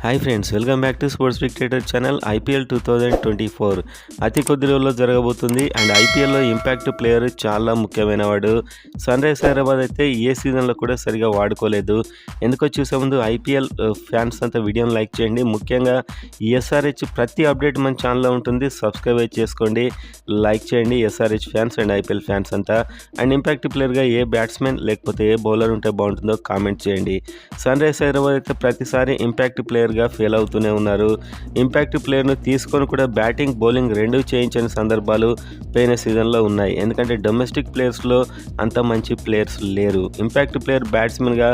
Hi friends, welcome back to sports dictator channel. IPL 2024 అతి కొద్ది రోజుల్లో జరగబోతుంది. అండ్ ఐపీఎల్లో ఇంపాక్ట్ ప్లేయర్ చాలా ముఖ్యమైన వాడు. సన్ రైజ్ హైదరాబాద్ అయితే ఏ సీజన్లో కూడా సరిగా వాడుకోలేదు. ఎందుకో చూసే ముందు ఐపీఎల్ ఫ్యాన్స్ అంతా వీడియోని లైక్ చేయండి. ముఖ్యంగా ఎస్ఆర్హెచ్ ప్రతి అప్డేట్ మన ఛానల్లో ఉంటుంది. సబ్స్క్రైబ్ చేసుకోండి, లైక్ చేయండి SRH fans and IPL fans అంతా. అండ్ ఇంపాక్ట్ ప్లేయర్గా ఏ బ్యాట్స్మెన్ లేకపోతే ఏ బౌలర్ ఉంటే బాగుంటుందో కామెంట్ చేయండి. సన్ రైజ్ హైదరాబాద్ అయితే ప్రతిసారి ఇంపాక్ట్ ప్లేయర్గా ఫెయిల్ అవుతూనే ఉన్నారు. ఇంపాక్ట్ ప్లేయర్ను తీసుకొని కూడా బ్యాటింగ్ బౌలింగ్ రెండూ చేయించిన సందర్భాలు పోయిన సీజన్లో ఉన్నాయి. ఎందుకంటే డొమెస్టిక్ ప్లేయర్స్లో అంత మంచి ప్లేయర్స్ లేరు. ఇంపాక్ట్ ప్లేయర్ బ్యాట్స్మెన్గా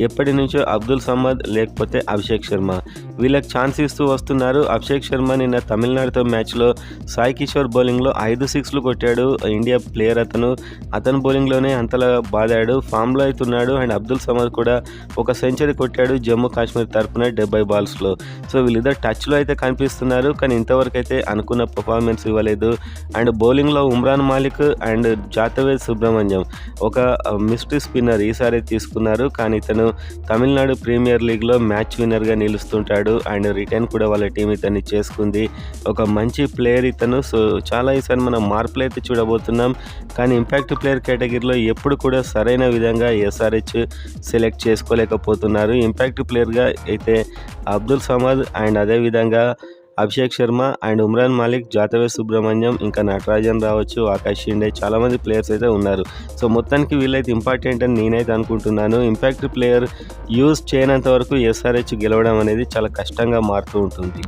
ఎప్పటి నుంచో అబ్దుల్ సమద్ లేకపోతే అభిషేక్ శర్మ వీళ్ళకి ఛాన్స్ ఇస్తూ వస్తున్నారు. అభిషేక్ శర్మ నిన్న తమిళనాడుతో మ్యాచ్లో సాయి కిషోర్ బౌలింగ్లో 5 సిక్స్లు కొట్టాడు. ఇండియా ప్లేయర్ అతను బౌలింగ్లోనే అంతలా బాదాడు, ఫామ్లో అవుతున్నాడు. అండ్ అబ్దుల్ సమద్ కూడా ఒక సెంచరీ కొట్టాడు జమ్మూ కాశ్మీర్ తరఫున 70 బాల్స్లో. సో వీళ్ళిద్దరు టచ్లో అయితే కనిపిస్తున్నారు, కానీ ఇంతవరకు అయితే అనుకున్న పర్ఫార్మెన్స్ ఇవ్వలేదు. అండ్ బౌలింగ్లో ఉమ్రాన్ మాలిక్ అండ్ జాతవేద్ సుబ్రహ్మణ్యం ఒక మిస్టరీ స్పిన్నర్ ఈసారి తీసుకున్నారు, కానీ ఇతను తమిళనాడు ప్రీమియర్ లీగ్లో మ్యాచ్ విన్నర్గా నిలుస్తుంటాడు. అండ్ రిటర్న్ కూడా వాళ్ళ టీం ఇతన్ని చేసుకుంది. ఒక మంచి ప్లేయర్ ఇతను. సో చాలా ఈసారి మనం మార్పులు అయితే చూడబోతున్నాం. కానీ ఇంపాక్ట్ ప్లేయర్ కేటగిరీలో ఎప్పుడు కూడా సరైన విధంగా ఎస్ఆర్హెచ్ సెలెక్ట్ చేసుకోలేకపోతున్నారు. ఇంపాక్ట్ ప్లేయర్గా అయితే అబ్దుల్ సమద్ అండ్ అదేవిధంగా అభిషేక్ శర్మ అండ్ ఉమ్రాన్ మాలిక్, జాతవేద్ సుబ్రహ్మణ్యం, ఇంకా నటరాజన్ రావచ్చు, ఆకాష్ షిండే, చాలామంది ప్లేయర్స్ అయితే ఉన్నారు. సో మొత్తానికి వీళ్ళైతే ఇంపార్టెంట్ అని నేనైతే అనుకుంటున్నాను. ఇంపాక్ట్ ప్లేయర్ యూజ్ చేయనంత వరకు ఎస్ఆర్హెచ్ గెలవడం అనేది చాలా కష్టంగా మారుతూ ఉంటుంది.